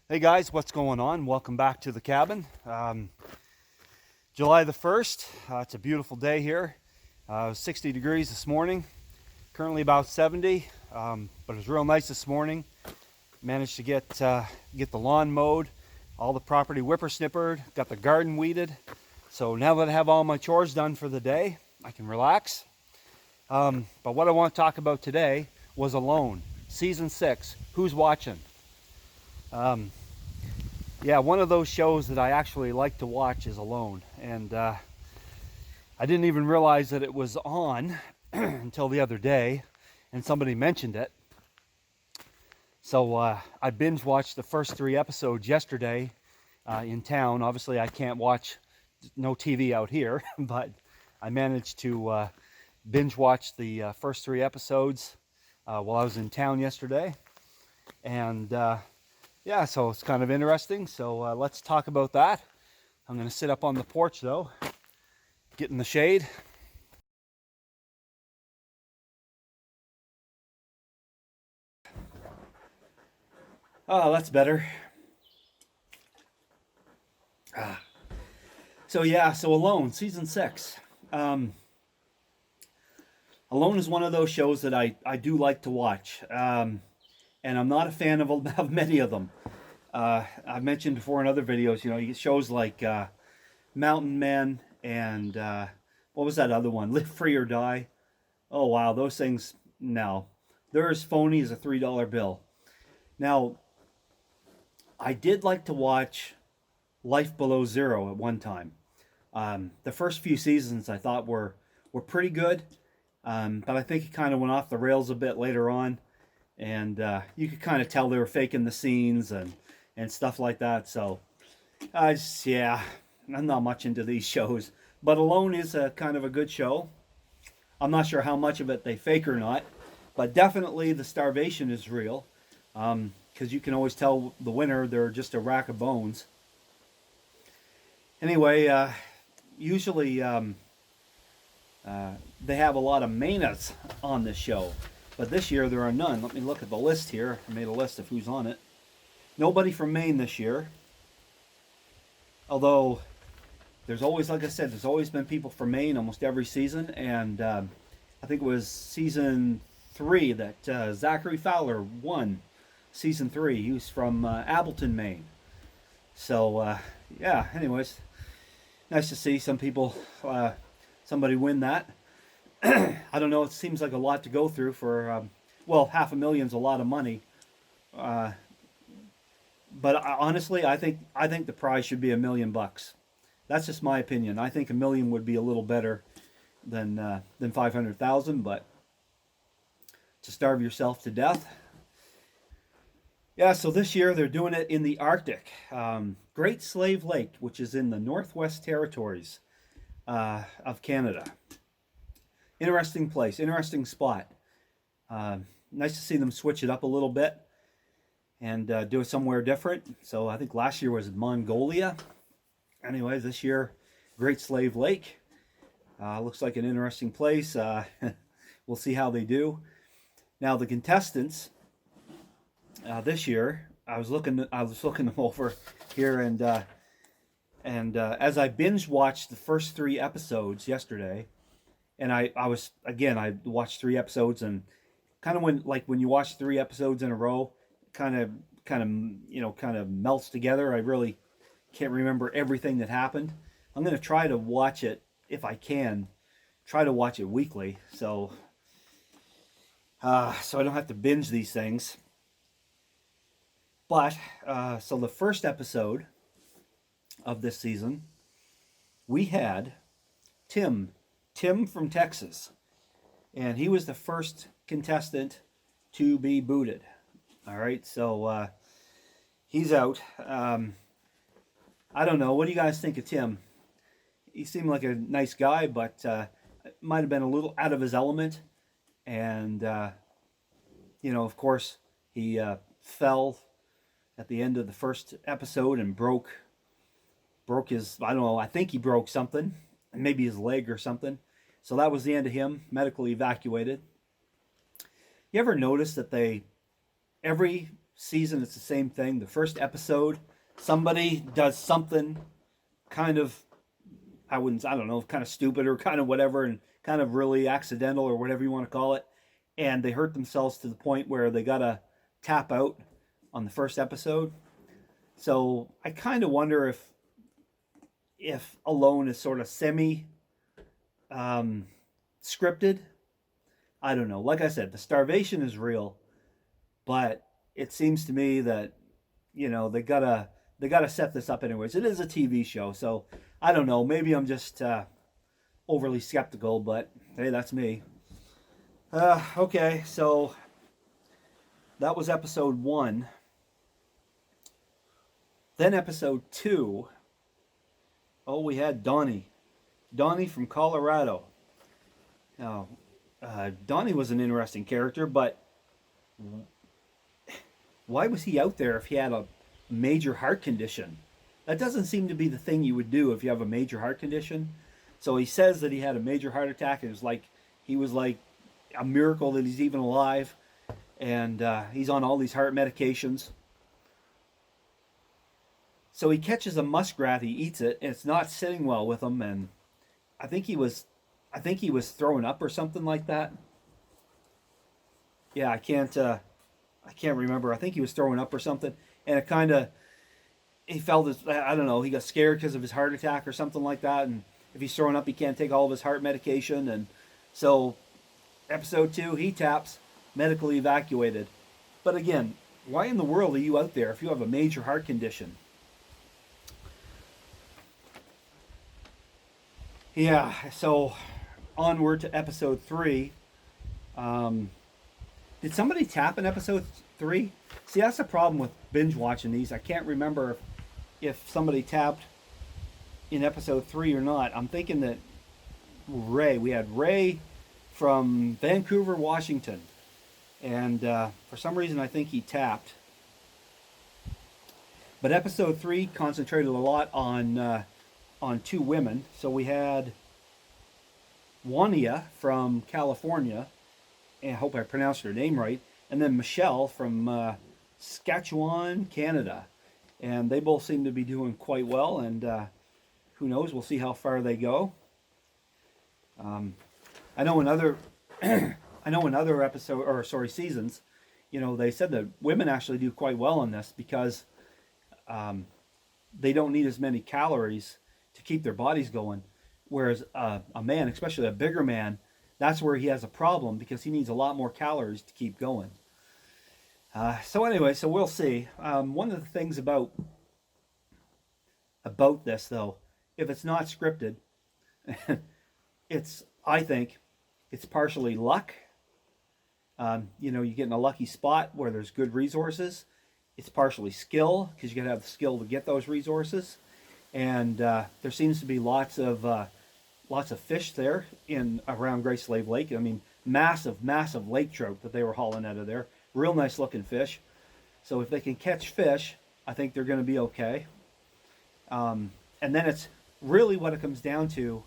Hey guys, what's going on? Welcome back to the cabin. July the 1st. It's a beautiful day here. It was 60 degrees this morning. Currently about 70, but it was real nice this morning. Managed to get the lawn mowed, all the property whippersnippered, got the garden weeded. So now that I have all my chores done for the day, I can relax. But what I want to talk about today was Alone, Season 6. Who's watching? Yeah, one of those shows that I actually like to watch is Alone. And I didn't even realize that it was on until the other day, and somebody mentioned it. So I binge watched the first 3 episodes yesterday in town. Obviously, I can't watch no TV out here, but I managed to binge watch the first 3 episodes while I was in town yesterday. And yeah, so it's kind of interesting. So let's talk about that. I'm going to sit up on the porch though, get in the shade. Oh, that's better. So yeah, so Alone, Season 6. Um, Alone is one of those shows that I do like to watch. And I'm not a fan of many of them. I've mentioned before in other videos, you get shows like Mountain Men and what was that other one? Live Free or Die. Oh wow, those things, no. They're as phony as a $3 bill. Now, I did like to watch Life Below Zero at one time. The first few seasons I thought were pretty good, but I think it kind of went off the rails a bit later on, and you could kind of tell they were faking the scenes and stuff like that. So, yeah, I'm not much into these shows, but Alone is a kind of a good show. I'm not sure how much of it they fake or not, but definitely the starvation is real, because you can always tell the winner they're just a rack of bones. Anyway, usually they have a lot of Mainas on this show, but this year there are none. Let me look at the list here. I made a list of who's on it. Nobody from Maine this year, although there's always, like I said, there's always been people from Maine almost every season, and I think it was season 3 that Zachary Fowler won. Season 3, he was from Appleton, Maine. So yeah, anyways, nice to see some people, somebody win that. I don't know. It seems like a lot to go through for, well, $500,000's a lot of money. Uh, but honestly, I think the prize should be $1,000,000. That's just my opinion. I think 1,000,000 would be a little better than 500,000. But to starve yourself to death, yeah. So this year they're doing it in the Arctic, Great Slave Lake, which is in the Northwest Territories of Canada. Interesting place, interesting spot. Nice to see them switch it up a little bit and do it somewhere different. So I think last year was Mongolia. Anyways, this year, Great Slave Lake. Looks like an interesting place. We'll see how they do. Now the contestants this year, I was looking them over here, and as I binge watched the first 3 episodes yesterday, and I watched 3 episodes, and kind of when you watch 3 episodes in a row, kind of melts together. I really can't remember everything that happened. I'm going to try to watch it if I can. Try to watch it weekly, so I don't have to binge these things. But so the first episode of this season, we had Tim, Tim from Texas, and he was the first contestant to be booted. All right, so he's out. I don't know. What do you guys think of Tim? He seemed like a nice guy, but might have been a little out of his element. And, of course, he fell at the end of the first episode and broke his, I don't know, I think he broke something, maybe his leg or something. So that was the end of him, medically evacuated. You ever notice that every season it's the same thing. The first episode, somebody does something kind of, I don't know, kind of stupid or kind of whatever, and kind of really accidental or whatever you want to call it, and they hurt themselves to the point where they gotta tap out on the first episode. So I kind of wonder if Alone is sort of semi scripted. I don't know. Like I said, the starvation is real, but it seems to me that they gotta set this up anyways. It is a TV show, so I don't know. Maybe I'm just overly skeptical, but hey, that's me. Okay, so that was episode 1. Then episode 2. Oh, we had Donnie from Colorado. Now, Donnie was an interesting character, but why was he out there if he had a major heart condition? That doesn't seem to be the thing you would do if you have a major heart condition. So he says that he had a major heart attack. It was like he was like a miracle that he's even alive, and he's on all these heart medications. So he catches a muskrat, he eats it, and it's not sitting well with him, and I think he was throwing up or something like that. Yeah, I can't remember. I think he was throwing up or something, and it kind of, he felt his, I don't know, he got scared because of his heart attack or something like that, and if he's throwing up, he can't take all of his heart medication, and so episode 2, he taps, medically evacuated. But again, why in the world are you out there if you have a major heart condition? Yeah, so onward to episode 3. Did somebody tap in episode 3? See, that's the problem with binge watching these. I can't remember if somebody tapped in episode 3 or not. I'm thinking that we had Ray from Vancouver, Washington. And for some reason, I think he tapped. But episode 3 concentrated a lot on 2 women. So we had Wania from California, and I hope I pronounced her name right, and then Michelle from Saskatchewan, Canada. And they both seem to be doing quite well, and who knows, we'll see how far they go. I know in other seasons, they said that women actually do quite well in this because they don't need as many calories to keep their bodies going. Whereas a man, especially a bigger man, that's where he has a problem because he needs a lot more calories to keep going. So anyway, so we'll see. One of the things about this, though, if it's not scripted, I think it's partially luck. You're getting a lucky spot where there's good resources. It's partially skill because you got to have the skill to get those resources. And there seems to be lots of fish there around Great Slave Lake. I mean, massive lake trout that they were hauling out of there. Real nice looking fish. So if they can catch fish, I think they're going to be okay. And then it's really what it comes down to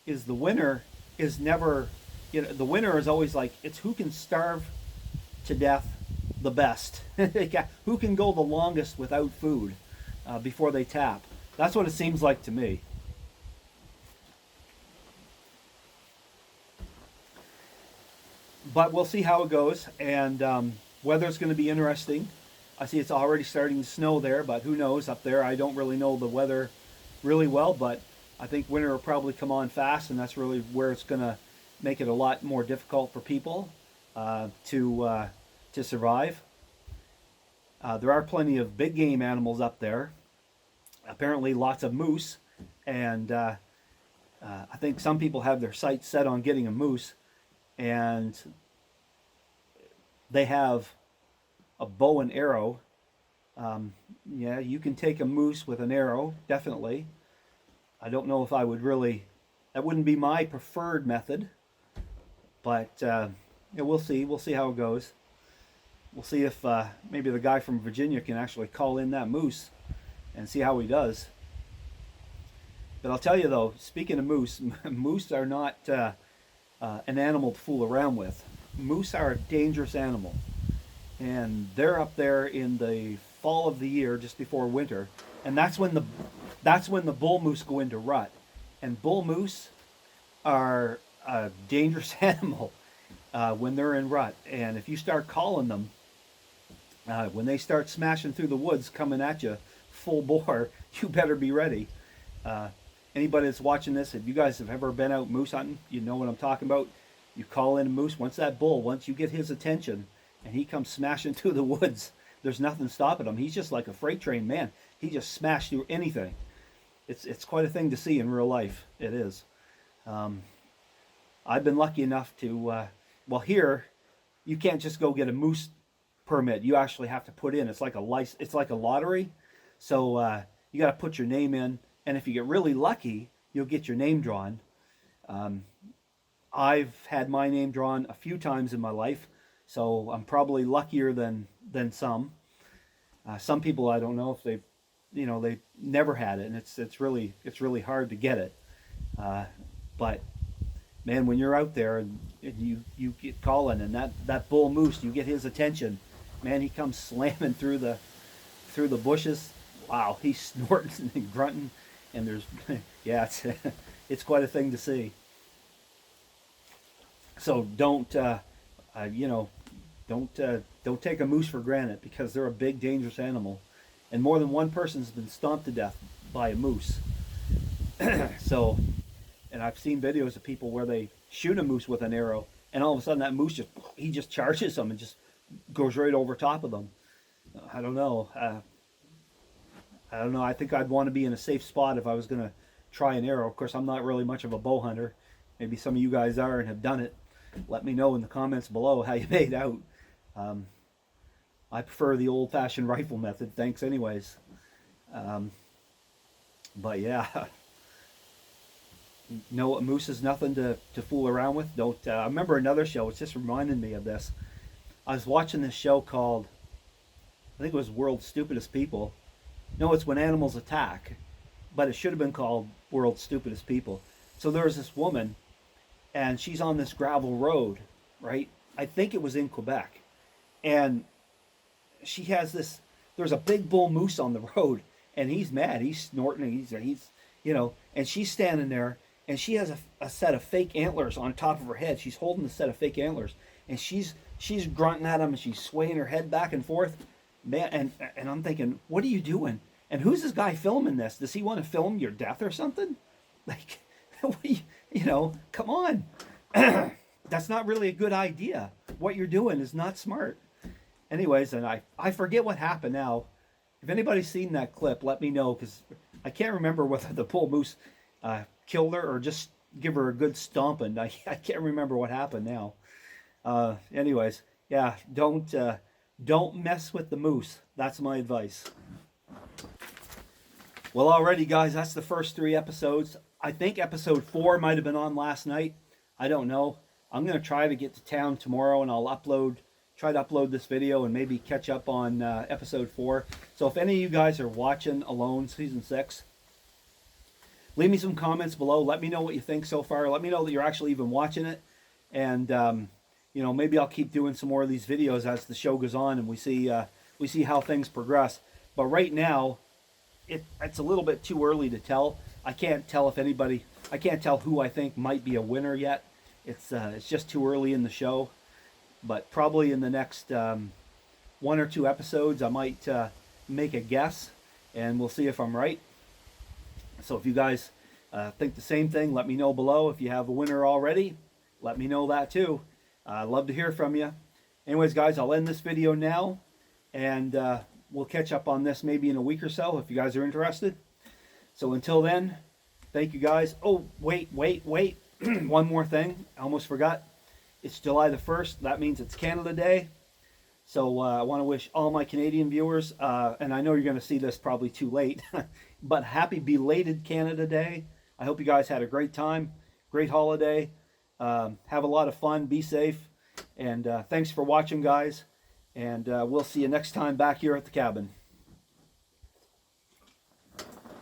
is the winner is never, the winner is always like, it's who can starve to death the best. Who can go the longest without food before they tap. That's what it seems like to me. But we'll see how it goes, and weather's going to be interesting. I see it's already starting to snow there, but who knows up there? I don't really know the weather really well, but I think winter will probably come on fast, and that's really where it's going to make it a lot more difficult for people to survive. There are plenty of big game animals up there. Apparently lots of moose, and I think some people have their sights set on getting a moose, and they have a bow and arrow. Yeah, you can take a moose with an arrow, definitely. I don't know if I would really, that wouldn't be my preferred method, but yeah, we'll see. We'll see how it goes. We'll see if maybe the guy from Virginia can actually call in that moose and see how he does. But I'll tell you though, speaking of moose, moose are not an animal to fool around with. Moose are a dangerous animal. and they're up there in the fall of the year, just before winter, and that's when the bull moose go into rut, and bull moose are a dangerous animal when they're in rut, and if you start calling them when they start smashing through the woods, coming at you full bore, you better be ready. Uh, Anybody that's watching this, if you guys have ever been out moose hunting, you know what I'm talking about. You call in a moose, once you get his attention and he comes smashing through the woods, there's nothing stopping him. He's just like a freight train, man. He just smashed through anything. It's quite a thing to see in real life. It is. Um, I've been lucky enough to, well, here, you can't just go get a moose permit. You actually have to put in. It's like it's like a lottery. So you got to put your name in, and if you get really lucky, you'll get your name drawn. Um, I've had my name drawn a few times in my life, so I'm probably luckier than some. Some people, I don't know if they never had it, and it's really hard to get it. But man, when you're out there and you get calling, and that bull moose, you get his attention, man, he comes slamming through the bushes. Wow, he's snorting and grunting, and there's yeah, it's quite a thing to see. So you know, don't take a moose for granted, because they're a big, dangerous animal, and more than one person's been stomped to death by a moose. So, and I've seen videos of people where they shoot a moose with an arrow, and all of a sudden that moose just charges them and just goes right over top of them. I don't know. I don't know. I think I'd want to be in a safe spot if I was going to try an arrow. Of course, I'm not really much of a bow hunter. Maybe some of you guys are and have done it. Let me know in the comments below how you made out. Um, I prefer the old-fashioned rifle method. Thanks, anyways. Um, but yeah, no, a moose is nothing to fool around with. Don't. I remember another show. It's just reminding me of this. I was watching this show called, I think it was World's Stupidest People. No, it's When Animals Attack, but it should have been called World's Stupidest People. So there was this woman, and she's on this gravel road, right? I think it was in Quebec, and she has this. There's a big bull moose on the road, and he's mad. He's snorting. And she's standing there, and she has a set of fake antlers on top of her head. She's holding a set of fake antlers, and she's grunting at him, and she's swaying her head back and forth. Man, and I'm thinking, what are you doing? And who's this guy filming this? Does he want to film your death or something? Like, come on. That's not really a good idea. What you're doing is not smart. Anyways, and I forget what happened now. If anybody's seen that clip, let me know, because I can't remember whether the bull moose killed her or just give her a good stomping. I can't remember what happened now. Anyways, yeah, don't mess with the moose. That's my advice. Well, alrighty, guys, that's the first 3 episodes. I think episode 4 might have been on last night. I don't know. I'm going to try to get to town tomorrow, and I'll try to upload this video and maybe catch up on episode 4. So if any of you guys are watching Alone Season 6, leave me some comments below. Let me know what you think so far. Let me know that you're actually even watching it. And, maybe I'll keep doing some more of these videos as the show goes on and we see how things progress. But right now, it's a little bit too early to tell. I can't tell who I think might be a winner yet. It's just too early in the show. But probably in the next 1 or 2 episodes, I might make a guess, and we'll see if I'm right. So if you guys think the same thing, let me know below. If you have a winner already, let me know that too. I'd love to hear from you. Anyways, guys, I'll end this video now, and we'll catch up on this maybe in a week or so if you guys are interested. So until then, thank you guys. Oh, wait. One more thing. I almost forgot. It's July the 1st. That means it's Canada Day. So I want to wish all my Canadian viewers, and I know you're going to see this probably too late, but happy belated Canada Day. I hope you guys had a great time, great holiday. Have a lot of fun, be safe, and thanks for watching, guys, and we'll see you next time back here at the cabin.